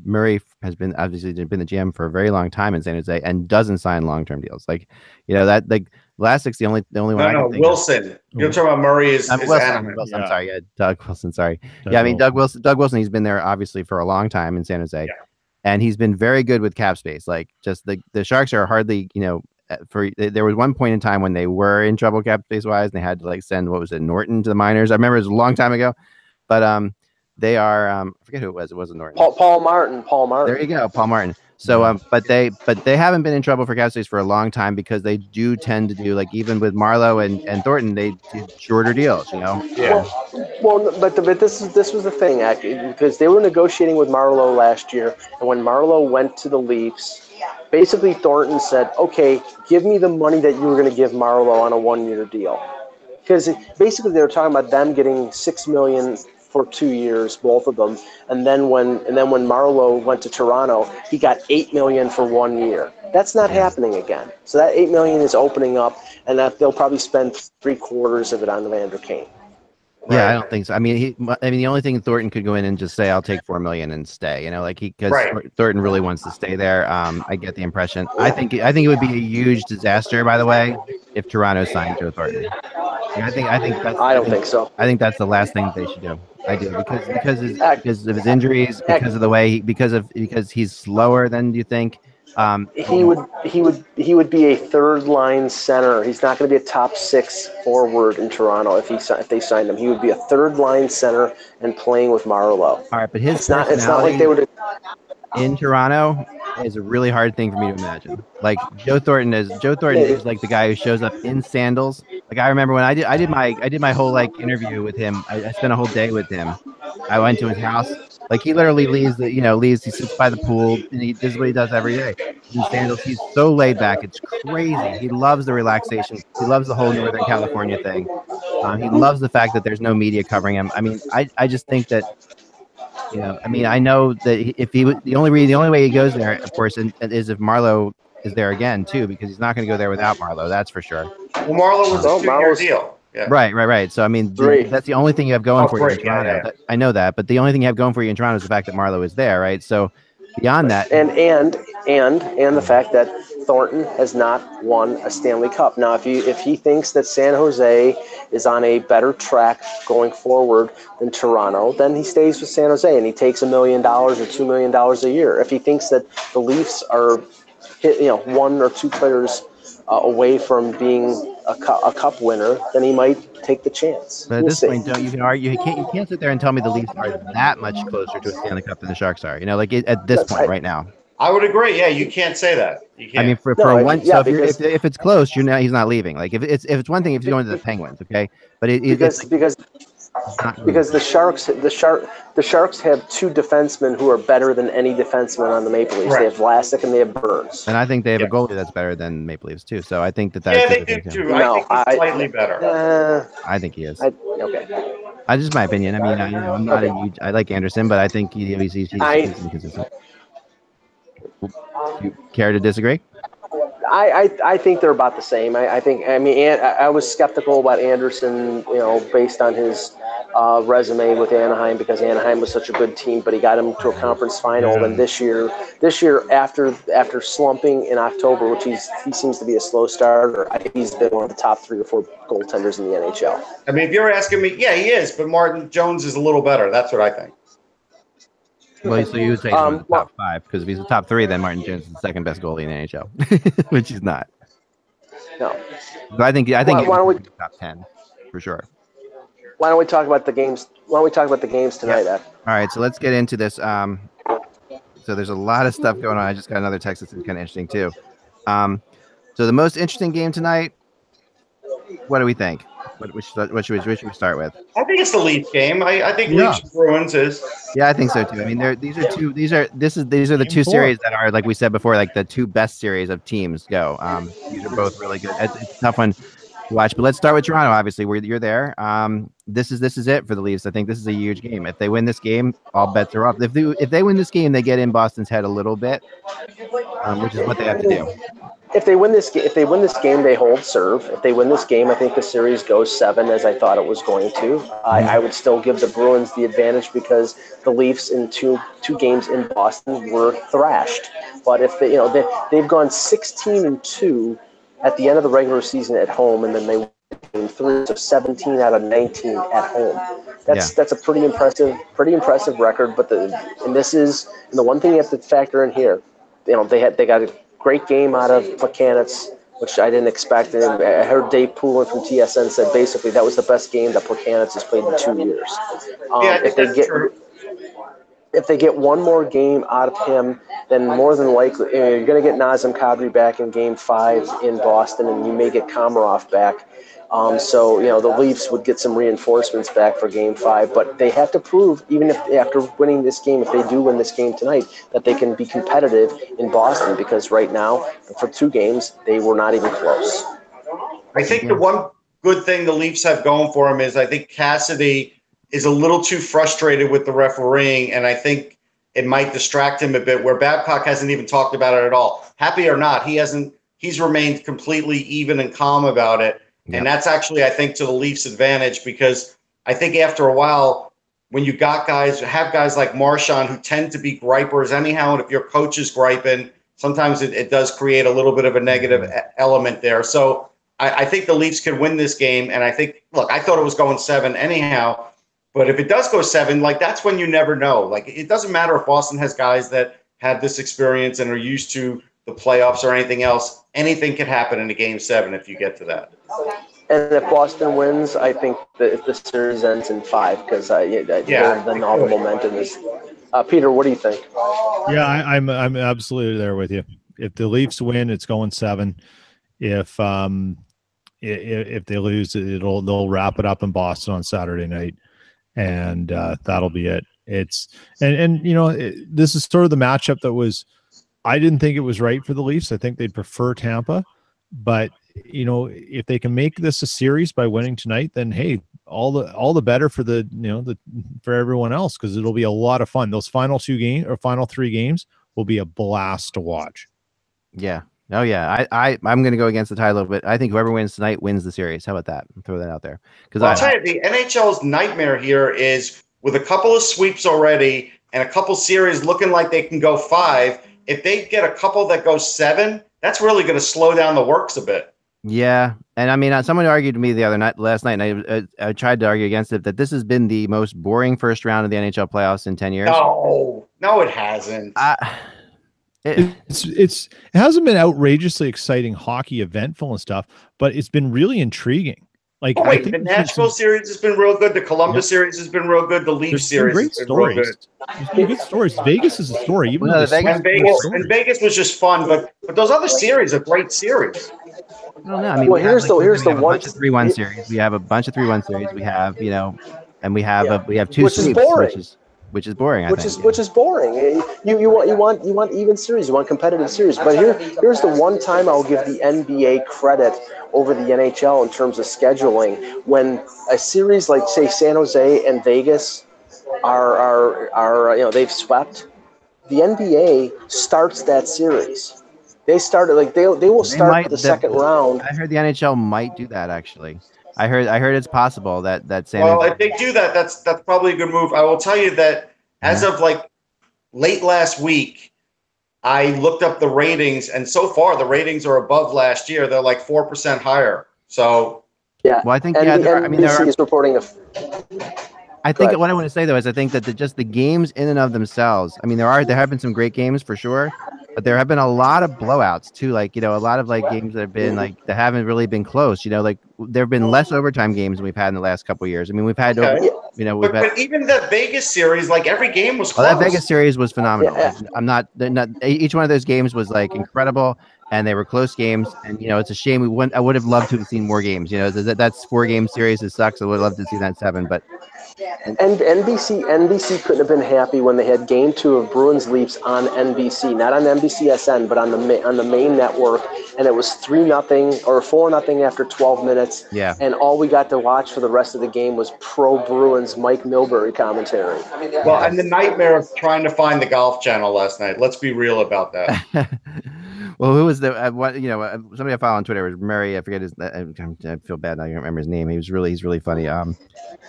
Murray has been obviously the GM for a very long time in San Jose and doesn't sign long-term deals. Vlasic's the only one. No, Wilson. You're talking about Murray is Wilson. I'm sorry, Doug Wilson. Sorry, Doug Wilson. He's been there obviously for a long time in San Jose, and he's been very good with cap space. Like, just the Sharks are hardly, there was one point in time when they were in trouble cap space wise, and they had to send Norton to the minors. I remember it was a long time ago, but they are I forget who it was. It wasn't Norton. Paul Martin. There you go, Paul Martin. So but they haven't been in trouble for cap space for a long time, because they do tend to do, even with Marlowe and Thornton, they do shorter deals. Yeah. Well, but this was the thing, actually, because they were negotiating with Marlowe last year, and when Marlowe went to the Leafs, Basically, Thornton said, okay, give me the money that you were going to give Marlowe on a 1-year deal. Because basically they were talking about them getting $6 million for 2 years, both of them, and then when Marlowe went to Toronto, he got $8 million for 1 year. That's not happening again. So that $8 million is opening up, and that they'll probably spend 3/4 of it on Evander Kane. Yeah, Right. I don't think so. I mean, the only thing Thornton could go in and just say, "I'll take $4 million and stay." You know, like because Right. Thornton really wants to stay there. I get the impression. I think it would be a huge disaster, by the way, if Toronto signed Joe Thornton. I think that's. I don't think so. I think that's the last thing they should do. I do because Heck, because of his injuries, heck. because of the way because he's slower than you think. He would be a third line center. He's not going to be a top 6 forward in Toronto if they signed him. He would be a third line center and playing with Marlowe. All right, but his It's not like they would. in Toronto is a really hard thing for me to imagine. Like Joe Thornton is like the guy who shows up in sandals. Like I remember when I did my whole like interview with him. I spent a whole day with him. I went to his house. Like he literally leaves. He sits by the pool and this is what he does every day. In sandals. He's so laid back. It's crazy. He loves the relaxation. He loves the whole Northern California thing. He loves the fact that there's no media covering him. I mean, I just think that. I know that if he would, the only way he goes there, of course, is if Marlowe is there again too, because he's not going to go there without Marlowe. That's for sure. Well, Marlowe was a 2-year deal. Yeah. Right. So I mean, that's the only thing you have going for you in Toronto. Yeah. I know that, but the only thing you have going for you in Toronto is the fact that Marlowe is there, right? So beyond that, and the fact that Thornton has not won a Stanley Cup. Now, if he thinks that San Jose is on a better track going forward than Toronto, then he stays with San Jose and he takes $1 million or $2 million a year. If he thinks that the Leafs are, 1 or 2 players away from being a cup winner, then he might take the chance. But at this point, you can argue. You can't sit there and tell me the Leafs are that much closer to a Stanley Cup than the Sharks are. At this point right now. I would agree. Yeah, you can't say that. You can't. I mean, if it's close, he's not leaving. Like if it's one thing if you're going to the Penguins, okay, but because the Sharks have 2 defensemen who are better than any defenseman on the Maple Leafs. Right. They have Vlasic and they have Burns. And I think they have a goalie that's better than Maple Leafs too. So I think that's they do too. I think he's slightly better. I think he is. Okay. That's just my opinion. I mean, I'm not a huge. I like Anderson, but I think he's inconsistent. You care to disagree? I think they're about the same. I was skeptical about Anderson, based on his resume with Anaheim because Anaheim was such a good team, but he got him to a conference final. And this year after slumping in October, which he seems to be a slow starter, I think he's been one of the top 3 or 4 goaltenders in the NHL. I mean, if you're asking me, yeah, he is, but Martin Jones is a little better. That's what I think. Well, so you would say he's one of the top 5 because if he's the top 3, then Martin Jones is the second best goalie in the NHL, which he's not. No, but I think why don't we top 10 for sure. Why don't we talk about the games? Why don't we talk about the games tonight? Yeah. All right, so let's get into this. So there's a lot of stuff going on. I just got another text that's kind of interesting too. So the most interesting game tonight. What do we think? What should we start with? I think it's the Leafs game. I think Leafs Bruins is. Yeah, I think so too. I mean, these are the 2 series that are, like we said before, like the 2 best series of teams go. These are both really good. It's a tough one to watch, but let's start with Toronto. Obviously, where you're there. This is it for the Leafs. I think this is a huge game. If they win this game, all bets are off. If they win this game, they get in Boston's head a little bit, which is what they have to do. If they win this game, they hold serve. If they win this game, I think the series goes 7, as I thought it was going to. I would still give the Bruins the advantage because the Leafs in two games in Boston were thrashed. But if they've gone 16-2 at the end of the regular season at home, and then they win 3, so 17 out of 19 at home. That's a pretty impressive record. But the one thing you have to factor in here, they got a great game out of Plekanec, which I didn't expect. And I heard Dave Poulin from TSN said basically that was the best game that Plekanec has played in 2 years. I think that's true. if they get one more game out of him, then more than likely you're going to get Nazem Kadri back in Game 5 in Boston, and you may get Komarov back. So the Leafs would get some reinforcements back for Game 5, but they have to prove, even if after winning this game, if they do win this game tonight, that they can be competitive in Boston, because right now, for 2 games, they were not even close. I think the one good thing the Leafs have going for them is I think Cassidy is a little too frustrated with the refereeing, and I think it might distract him a bit, where Babcock hasn't even talked about it at all. Happy or not, he's remained completely even and calm about it. Yep. And that's actually, I think, to the Leafs' advantage, because I think after a while, when you have guys like Marchand who tend to be gripers anyhow, and if your coach is griping, sometimes it does create a little bit of a negative element there. So I think the Leafs could win this game, and I thought it was going 7 anyhow, but if it does go 7, that's when you never know. It doesn't matter if Boston has guys that have this experience and are used to the playoffs or anything else. Anything could happen in a Game 7 if you get to that. And if Boston wins, I think that if the series ends in 5, because then all the momentum is. Peter, what do you think? Yeah, I'm absolutely there with you. If the Leafs win, it's going 7. If they lose, they'll wrap it up in Boston on Saturday night, and that'll be it. This is sort of the matchup that was. I didn't think it was right for the Leafs. I think they'd prefer Tampa, but if they can make this a series by winning tonight, then hey, all the better for for everyone else, because it'll be a lot of fun. Those final 3 games will be a blast to watch. Yeah. Oh yeah. I'm going to go against the tie a little bit. I think whoever wins tonight wins the series. How about that? I'll throw that out there. Because I'll tell you, the NHL's nightmare here is with a couple of sweeps already and a couple series looking like they can go 5. If they get a couple that go 7, that's really going to slow down the works a bit. Yeah, and I mean, someone argued to me last night, and I tried to argue against it, that this has been the most boring first round of the NHL playoffs in 10 years. No, it hasn't. It hasn't been outrageously exciting hockey, eventful and stuff, but it's been really intriguing. The Nashville series has been real good. The Columbus series has been real good. The Leafs series has been real good. There's been good stories. Vegas is a story. Even Vegas was just fun, but those other series are great series. I don't know. I mean, here's the one. Bunch of 3-1 series. We have a bunch of 3-1 series. We have, and we have 2 sweeps, which is boring. Which is boring. You want even series. You want competitive series. But here's the one time I'll give the NBA credit over the NHL in terms of scheduling. When a series like, say, San Jose and Vegas are they've swept, the NBA starts that series. They started they will start the second round. I heard the NHL might do that actually. I heard it's possible that San Well, if they do that, that's probably a good move. I will tell you that as of late last week, I looked up the ratings, and so far the ratings are above last year. They're 4% higher. So yeah. Well, I think NBC is reporting I think what I want to say though is I think that just the games in and of themselves. I mean, there have been some great games for sure, but there have been a lot of blowouts too. A lot of games that have been that haven't really been close. There have been less overtime games than we've had in the last couple of years. I mean, we've had but even the Vegas series, every game was close. That Vegas series was phenomenal. Yeah. Each one of those games was incredible, and they were close games. And it's a shame I would have loved to have seen more games. That's 4-game series. It sucks. I would love to see that 7, but. And NBC couldn't have been happy when they had Game 2 of Bruins Leafs on NBC, not on NBCSN, but on the main network, and it was 3-0 or 4-0 after 12 minutes. Yeah. And all we got to watch for the rest of the game was pro Bruins Mike Milbury commentary. Well, and the nightmare of trying to find the Golf Channel last night. Let's be real about that. Well, who was the somebody I follow on Twitter was Murray. I forget his. I feel bad now. I don't remember his name. He's really funny.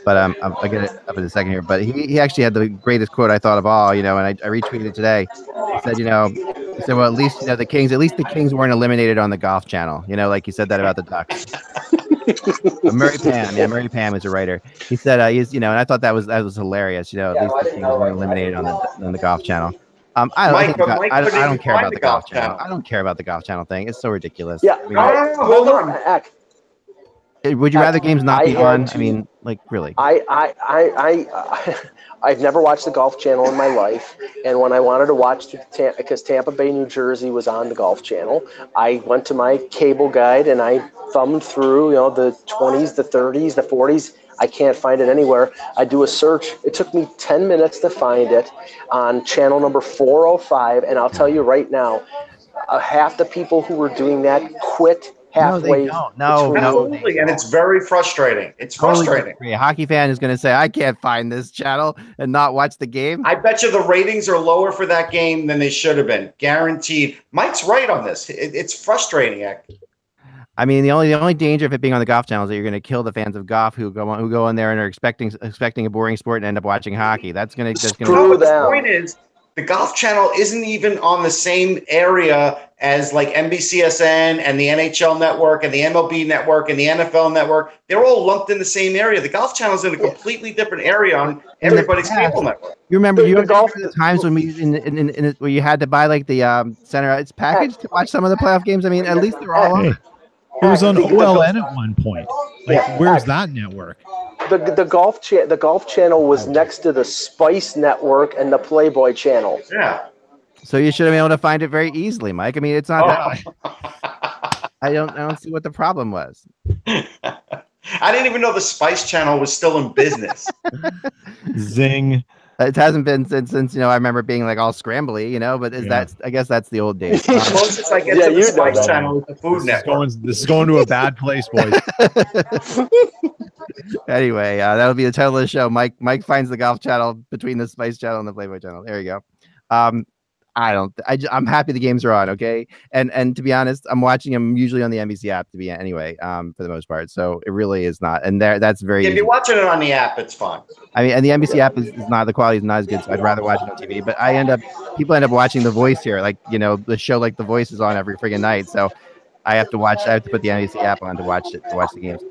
But I'll get it up in a second here. But he actually had the greatest quote I thought of all. And I retweeted it today. He said, well, at least the Kings weren't eliminated on the Golf Channel. He said that about the Ducks. Murray Pam is a writer. He said and I thought that was hilarious. At least the Kings weren't eliminated on the Golf Channel. I don't care about the Golf Channel. I don't care about the Golf Channel thing. It's so ridiculous. Yeah. Hold on. Would you rather games not be on? To, I mean, like really? I've never watched the Golf Channel in my life, and when I wanted to watch because Tampa Bay, New Jersey was on the Golf Channel, I went to my cable guide and I thumbed through, the 20s, the 30s, the 40s. I can't find it anywhere. I do a search. It took me 10 minutes to find it on channel number 405, and I'll tell you right now, half the people who were doing that quit halfway. No, absolutely, and it's very frustrating. It's frustrating. A hockey fan is going to say, "I can't find this channel," and not watch the game. I bet you the ratings are lower for that game than they should have been, guaranteed. Mike's right on this. It's frustrating. I mean, the only danger of it being on the Golf Channel is that you're going to kill the fans of golf who go on there and are expecting a boring sport and end up watching hockey. That's going to the point is, the Golf Channel isn't even on the same area as like NBCSN and the NHL Network and the MLB Network and the NFL Network. They're all lumped in the same area. The Golf Channel is in a completely different area on everybody's cable network. You remember the times when where you had to buy like the center ice package to watch some of the playoff games? I mean, at least they're all on. It was on OLN at one point. Like, where's that network? The Golf Channel was next to the Spice Network and the Playboy Channel. Yeah. So you should have been able to find it very easily, Mike. I mean, it's not that. I don't see what the problem was. I didn't even know the Spice Channel was still in business. Zing. It hasn't been since I remember being like all scrambly, but I guess that's the old days. The closest I get to the Spice Channel is the Food Network. This is going to a bad place, boys. Anyway, that'll be the title of the show. Mike finds the Golf Channel between the Spice Channel and the Playboy Channel. There you go. I'm happy the games are on. Okay. And to be honest, I'm watching them usually on the NBC app for the most part. So it really is not. And that's very, if you're watching it on the app, it's fine. I mean, and the NBC app is not, the quality is not as good. So I'd rather watch it on TV, but people end up watching The Voice here. Like, the show, like The Voice is on every friggin' night. So I have to put the NBC app on to watch the games.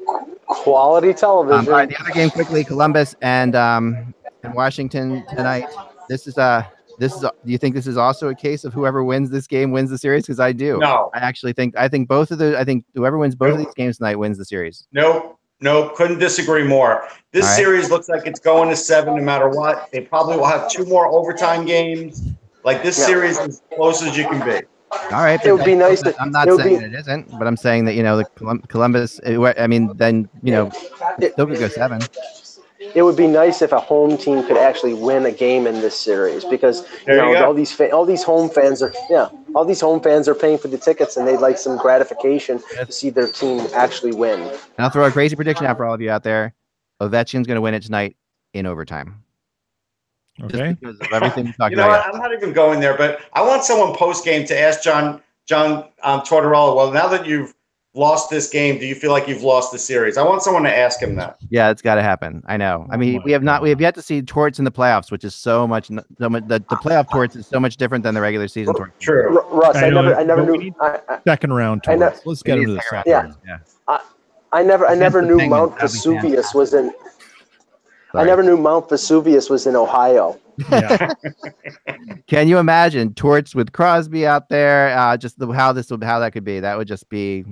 Quality television. All right, the other game quickly, Columbus and Washington tonight. Do you think this is also a case of whoever wins this game wins the series? Because I do. No. I think both of I think whoever wins both of these games tonight wins the series. Nope. Couldn't disagree more. This series looks like it's going to 7 no matter what. They probably will have 2 more overtime games. Like, this series is as close as you can be. All right. It would be nice. I'm not saying it isn't, but I'm saying that, the Columbus, I mean, then, still could go 7. It would be nice if a home team could actually win a game in this series, because all these home fans are paying for the tickets, and they'd like some gratification to see their team actually win. And I'll throw a crazy prediction out for all of you out there. Ovechkin's going to win it tonight in overtime. Okay. Just because of everything we talked about. I'm not even going there, but I want someone post game to ask John Tortorella. Well, now that you've lost this game, do you feel like you've lost the series? I want someone to ask him that. Yeah, it's got to happen. I know. I mean, we have yet to see torts in the playoffs, which is so much. The playoff torts is so much different than the regular season torts. True, Russ. I never knew. Second round torts. Let's get into the second round. Yeah. I never knew Mount Vesuvius was in. I never knew Mount Vesuvius was in Ohio. Yeah. Can you imagine torts with Crosby out there? How that could be. That would just be.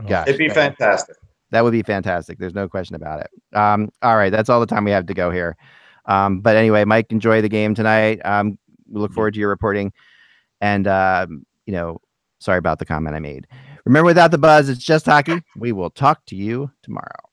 Gosh, it'd be fantastic. That would be fantastic. There's no question about it. All right, that's all the time we have to go here. But anyway, Mike, enjoy the game tonight. We look forward to your reporting. And sorry about the comment I made. Remember, without the buzz, it's just hockey. We will talk to you tomorrow.